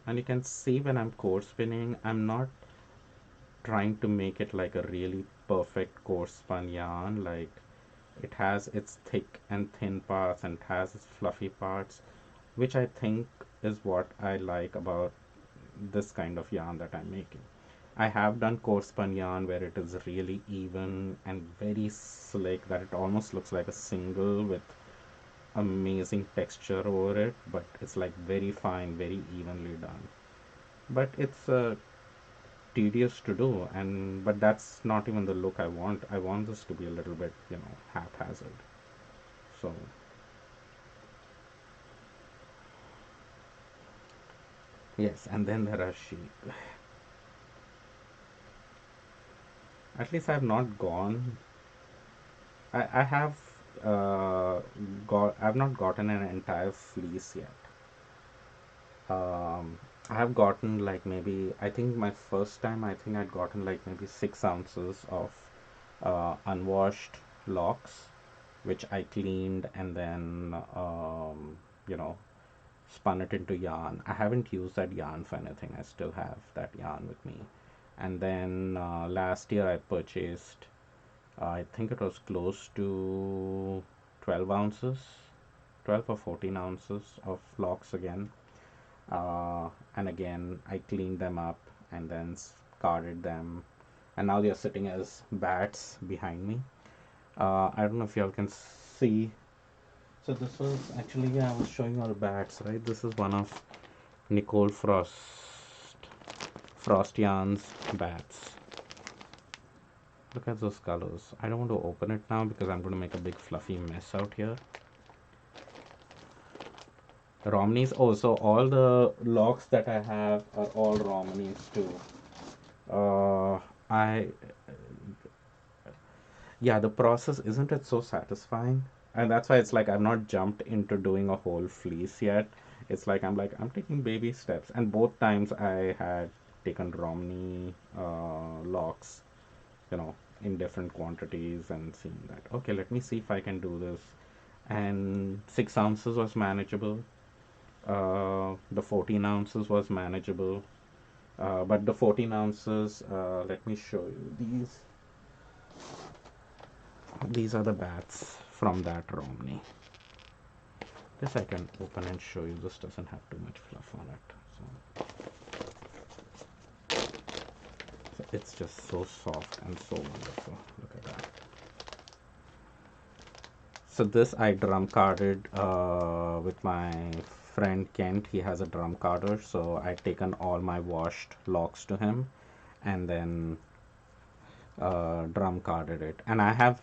And you can see when I'm core spinning, I'm not trying to make it like a really perfect coarse spun yarn. Like it has its thick and thin parts and it has its fluffy parts, which I think is what I like about this kind of yarn that I'm making. I have done coarse spun yarn where it is really even and very slick that it almost looks like a single with amazing texture over it, but it's like very fine, very evenly done. But it's tedious to do, and but that's not even the look I want. I want this to be a little bit, haphazard. So yes, and then there are sheep. At least I've not gone. I have I've not gotten an entire fleece yet. I have gotten like maybe, I think my first time, I think I'd gotten like maybe 6 ounces of unwashed locks, which I cleaned and then, you know, spun it into yarn. I haven't used that yarn for anything. I still have that yarn with me. And then last year I purchased, I think it was close to 12 ounces, 12 or 14 ounces of locks again. And again, I cleaned them up and then carded them. And now they're sitting as bats behind me. I don't know if y'all can see. So this was actually, yeah, I was showing all bats, right? This is one of Nicole Frost Yarn's bats. Look at those colors. I don't want to open it now because I'm going to make a big fluffy mess out here. Romneys. Oh, so all the locks that I have are all Romneys too. I Yeah, the process, isn't it so satisfying? And that's why it's like I've not jumped into doing a whole fleece yet. It's like I'm taking baby steps. And both times I had taken Romney locks, in different quantities and seeing that, okay, let me see if I can do this. And 6 ounces was manageable. The 14 ounces was manageable. But the 14 ounces, let me show you these. These are the bats from that Romney. This I can open and show you. This doesn't have too much fluff on it. So it's just so soft and so wonderful. Look at that. So this I drum carded with my friend Kent. He has a drum carder. So I've taken all my washed locks to him and then drum carded it. And I have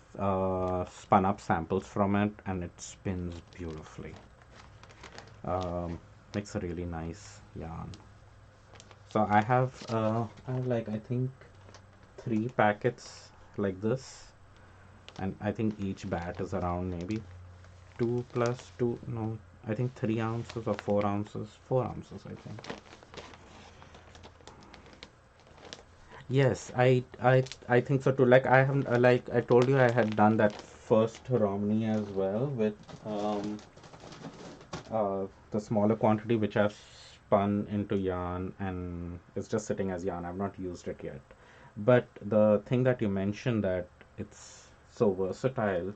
spun up samples from it and it spins beautifully. Makes a really nice yarn. So I have like, I think 3 packets like this, and I think each bat is around maybe 2 plus 2, no, I think 3 ounces or 4 ounces, 4 ounces, I think. Yes, I think so too. Like I haven't, like I told you, I had done that first Romney as well with the smaller quantity which I've spun into yarn and it's just sitting as yarn. I've not used it yet. But the thing that you mentioned, that it's so versatile,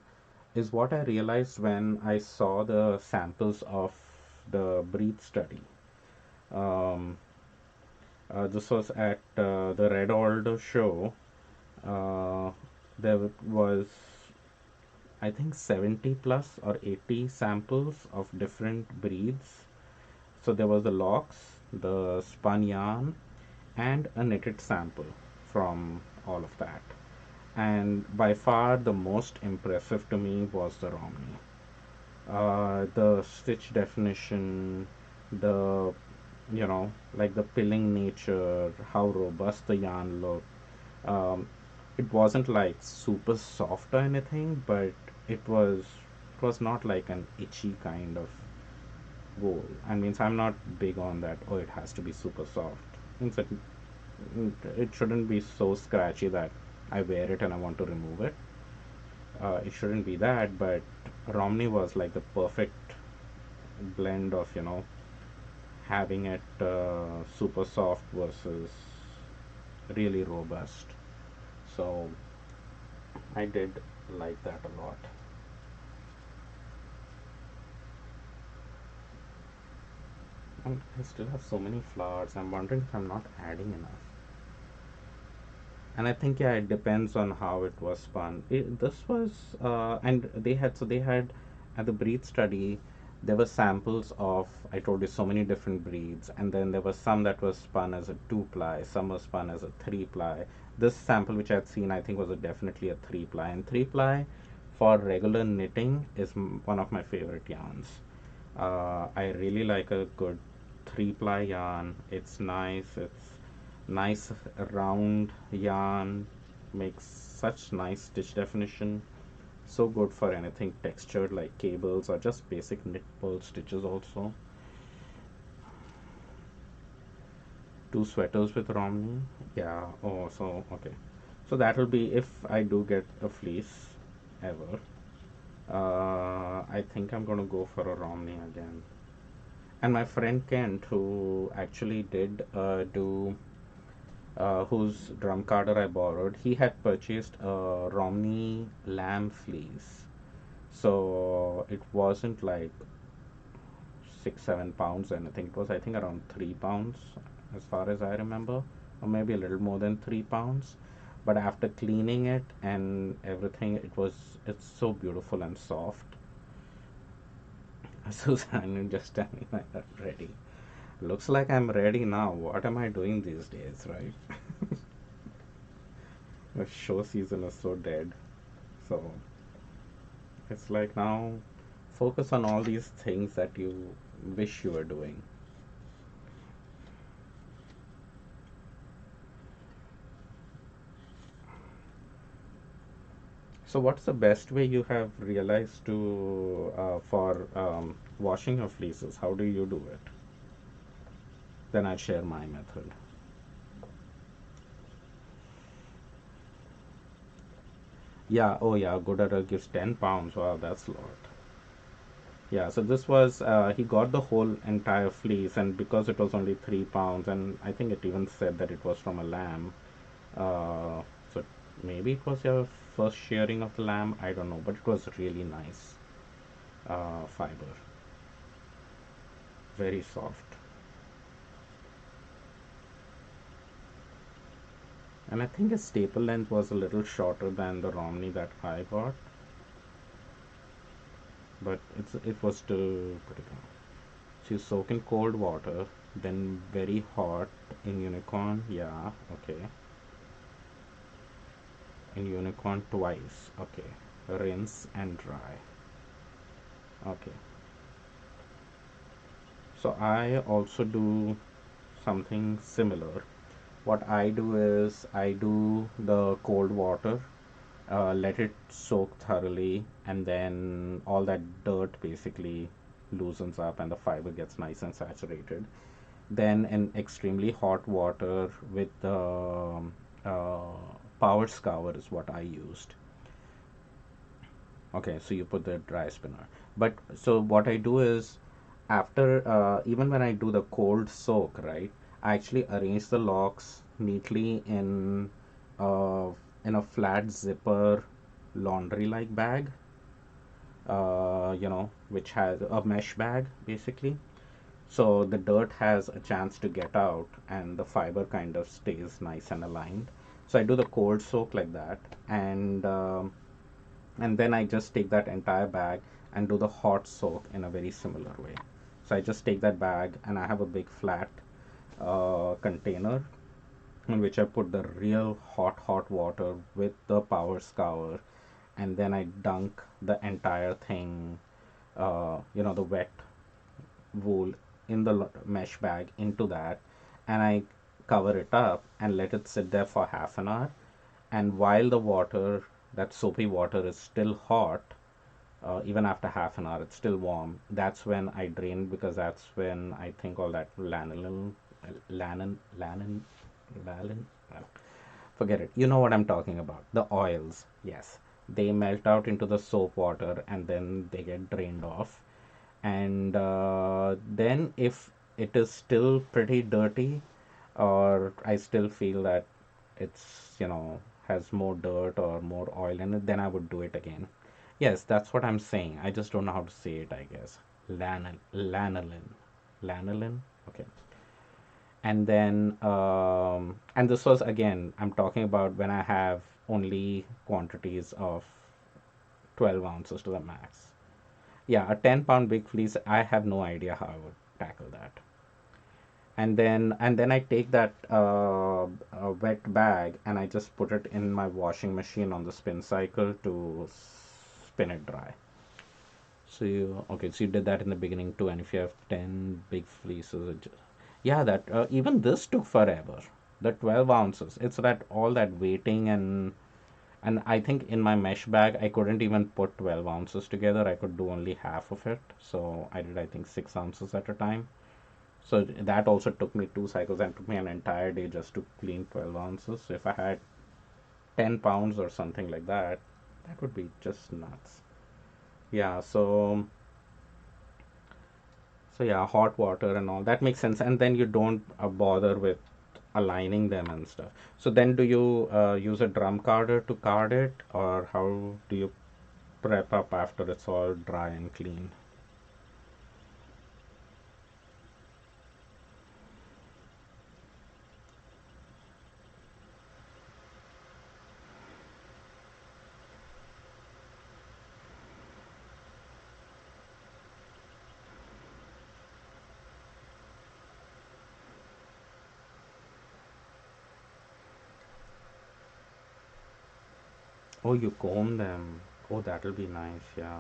is what I realized when I saw the samples of the breed study. Um, this was at the Red Alder show. Uh, there was, I think, 70 plus or 80 samples of different breeds. So there was the locks, the spun yarn, and a knitted sample from all of that. And by far the most impressive to me was the Romney. The stitch definition, the, like the pilling nature, how robust the yarn looked. Um, it wasn't like super soft or anything, but it was not like an itchy kind of wool. I mean, I'm not big on that. Oh, it has to be super soft. Means it shouldn't be so scratchy that I wear it and I want to remove it. It shouldn't be that, but Romney was like the perfect blend of, having it super soft versus really robust. So I did like that a lot. And I still have so many flowers. I'm wondering if I'm not adding enough. And I think, yeah, it depends on how it was spun. This was, and they had at the breed study, there were samples of, I told you, so many different breeds, and then there was some that was spun as a 2-ply, some was spun as a 3-ply. This sample which I had seen, I think, was definitely a 3-ply, and 3-ply for regular knitting is one of my favorite yarns. I really like a good 3-ply yarn. It's nice. It's nice round yarn, makes such nice stitch definition. So good for anything textured like cables or just basic knit purl stitches also. Two sweaters with Romney. Yeah. Oh, so okay. So that will be if I do get a fleece ever. I think I'm gonna go for a Romney again. And my friend Kent, who actually did do whose drum carder I borrowed, he had purchased a Romney lamb fleece. So it wasn't like 6, 7 pounds or anything. It was, I think, around 3 pounds as far as I remember, or maybe a little more than 3 pounds. But after cleaning it and everything, it's so beautiful and soft. Susan just telling me I'm ready. Looks like I'm ready now. What am I doing these days, right? The show season is so dead. So it's like now focus on all these things that you wish you were doing. So what's the best way you have realized to for washing your fleeces? How do you do it? Then I'll share my method. Yeah, oh yeah, Goodara gives 10 pounds. Wow, that's a lot. Yeah, so this was, he got the whole entire fleece, and because it was only 3 pounds, and I think it even said that it was from a lamb, so maybe it was your first shearing of the lamb, I don't know, but it was really nice fiber, very soft. And I think his staple length was a little shorter than the Romney that I got, but it was still pretty good. So you soak in cold water, then very hot in unicorn. Yeah, okay. In unicorn twice. Okay. Rinse and dry. Okay. So I also do something similar. What I do is I do the cold water, let it soak thoroughly, and then all that dirt basically loosens up and the fiber gets nice and saturated. Then in extremely hot water with the uh, power scour is what I used. Okay, so you put the dry spinner. But so what I do is after even when I do the cold soak, right? I actually arrange the locks neatly uh, in a flat zipper laundry like bag, which has a mesh bag basically. So the dirt has a chance to get out and the fiber kind of stays nice and aligned. So I do the cold soak like that, and then I just take that entire bag and do the hot soak in a very similar way. So I just take that bag and I have a big flat. container in which I put the real hot water with the power scour, and then I dunk the entire thing, the wet wool in the mesh bag into that, and I cover it up and let it sit there for half an hour. And while the water, that soapy water, is still hot, even after half an hour, it's still warm. That's when I drain, because that's when I think all that lanolin, lanolin, forget it. You know what I'm talking about. The oils, yes. They melt out into the soap water and then they get drained off. And then if it is still pretty dirty, or I still feel that it's, has more dirt or more oil in it, then I would do it again. Yes, that's what I'm saying. I just don't know how to say it, I guess. Lanolin. Lanolin? Okay. And then, and this was again, I'm talking about when I have only quantities of 12 ounces to the max. Yeah, a 10-pound big fleece, I have no idea how I would tackle that. And then I take that wet bag and I just put it in my washing machine on the spin cycle to spin it dry. So so you did that in the beginning too, and if you have 10 big fleeces, yeah, that even this took forever. The 12 ounces, it's that all that waiting, and I think in my mesh bag I couldn't even put 12 ounces together. I could do only half of it, so I did, I think, 6 ounces at a time. So that also took me 2 cycles and took me an entire day just to clean 12 ounces. So if I had 10 pounds or something like that, that would be just nuts. Yeah, so yeah, hot water and all that makes sense. And then you don't bother with aligning them and stuff. So then do you use a drum carder to card it, or how do you prep up after it's all dry and clean? Oh, you comb them. Oh, that'll be nice, yeah.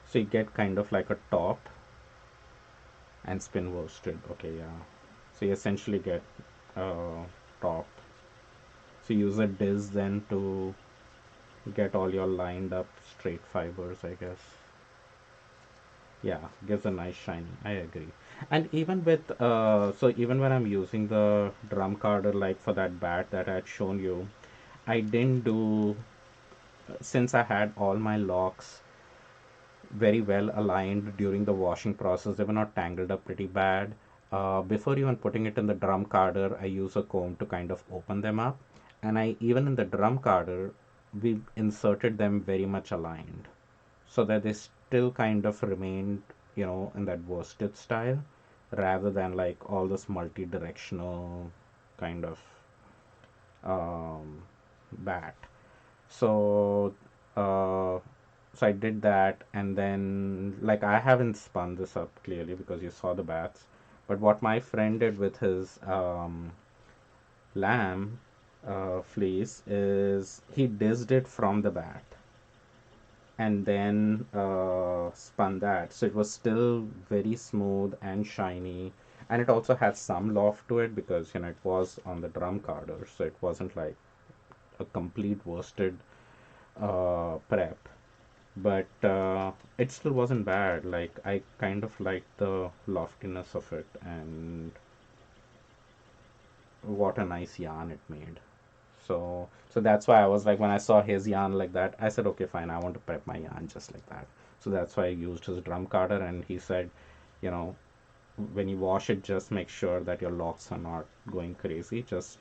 So you get kind of like a top and spin worsted. Okay, yeah. So you essentially get a top. So you use a disc then to get all your lined up straight fibers, I guess. Yeah, gives a nice shiny. I agree. And even with so even when I'm using the drum carder, like for that bat that I had shown you, I didn't do, since I had all my locks very well aligned during the washing process. They were not tangled up pretty bad. Before even putting it in the drum carder, I use a comb to kind of open them up. And I, even in the drum carder, we inserted them very much aligned so that they still kind of remained, in that worsted style, rather than like all this multi-directional kind of um, bat. So, uh, so I did that, and then like I haven't spun this up clearly because you saw the bats, but what my friend did with his lamb fleece is he dished it from the bat and then spun that, so it was still very smooth and shiny, and it also had some loft to it because it was on the drum carder, so it wasn't like a complete worsted prep, but it still wasn't bad. Like I kind of liked the loftiness of it, and what a nice yarn it made. So that's why I was like, when I saw his yarn like that, I said, okay, fine, I want to prep my yarn just like that. So that's why I used his drum carder, and he said, you know, when you wash it, just make sure that your locks are not going crazy. Just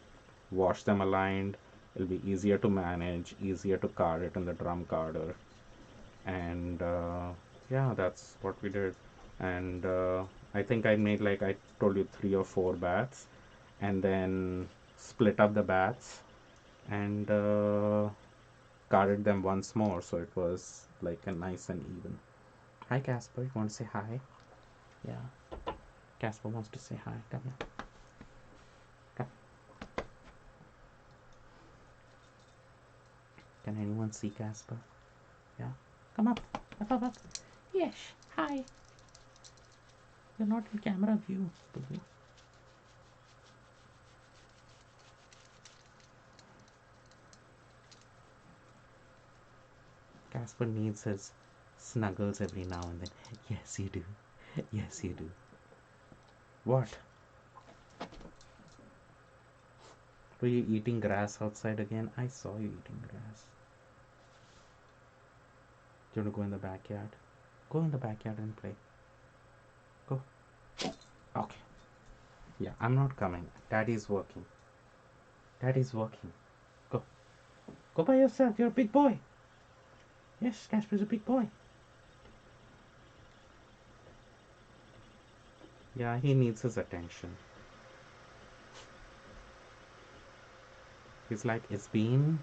wash them aligned. It'll be easier to manage, easier to card it in the drum carder, and yeah, that's what we did. And I think I made, like I told you, 3 or 4 bats, and then split up the bats and carded them once more, so it was like a nice and even. Hi, Casper, you want to say hi? Yeah, Casper wants to say hi. Come here. Can anyone see Casper? Yeah. Come up. Up. Yes. Hi. You're not in camera view. Casper needs his snuggles every now and then. Yes, you do. Yes, you do. What? Were you eating grass outside again? I saw you eating grass. Do you want to go in the backyard? Go in the backyard and play. Go. Okay. Yeah, I'm not coming. Daddy's working. Daddy's working. Go. Go by yourself. You're a big boy. Yes, Casper's a big boy. Yeah, he needs his attention. He's like, it's been.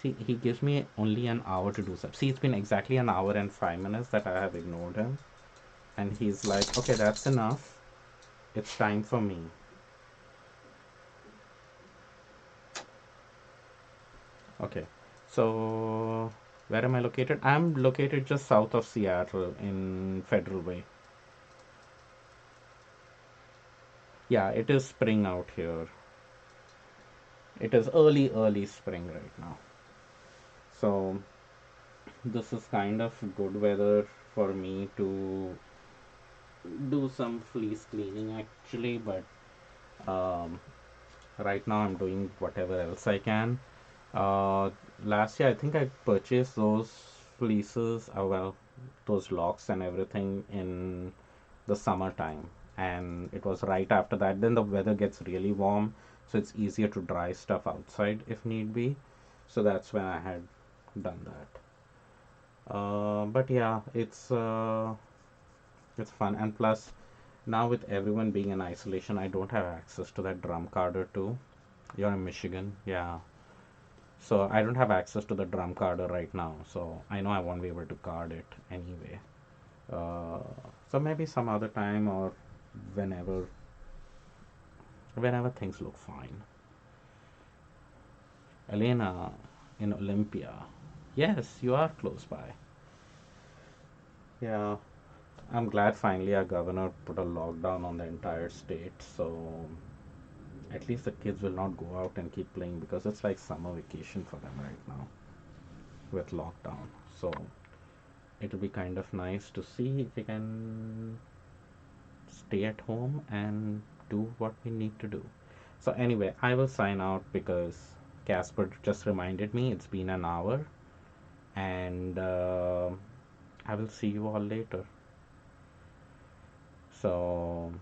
See, he gives me only an hour to do stuff. See, it's been exactly an hour and 5 minutes that I have ignored him. And he's like, okay, that's enough. It's time for me. Okay, so where am I located? I'm located just south of Seattle in Federal Way. Yeah, it is spring out here. It is early spring right now. So this is kind of good weather for me to do some fleece cleaning actually, but right now I'm doing whatever else I can. Uh, Last year I think I purchased those fleeces, well, those locks and everything in the summertime, and it was right after that. Then the weather gets really warm, so it's easier to dry stuff outside if need be. So that's when I had done that. But yeah, it's fun, and plus now with everyone being in isolation, I don't have access to that drum carder too. You're in Michigan, yeah. So I don't have access to the drum carder right now, so I know I won't be able to card it anyway. Uh, so maybe some other time or whenever, whenever things look fine. Elena in Olympia. Yes, you are close by. Yeah, I'm glad finally our governor put a lockdown on the entire state, so at least the kids will not go out and keep playing because it's like summer vacation for them right now with lockdown. So it'll be kind of nice to see if we can stay at home and do what we need to do. So anyway, I will sign out because Casper just reminded me it's been an hour, and I will see you all later. So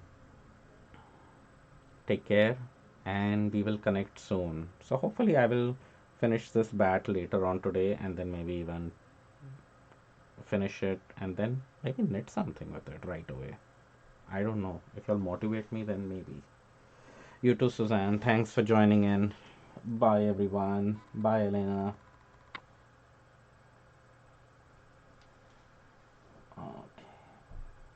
take care, and we will connect soon. So hopefully I will finish this bat later on today, and then maybe even finish it and then maybe knit something with it right away. I don't know. If you'll motivate me, then maybe. You too, Suzanne. Thanks for joining in. Bye, everyone. Bye, Elena.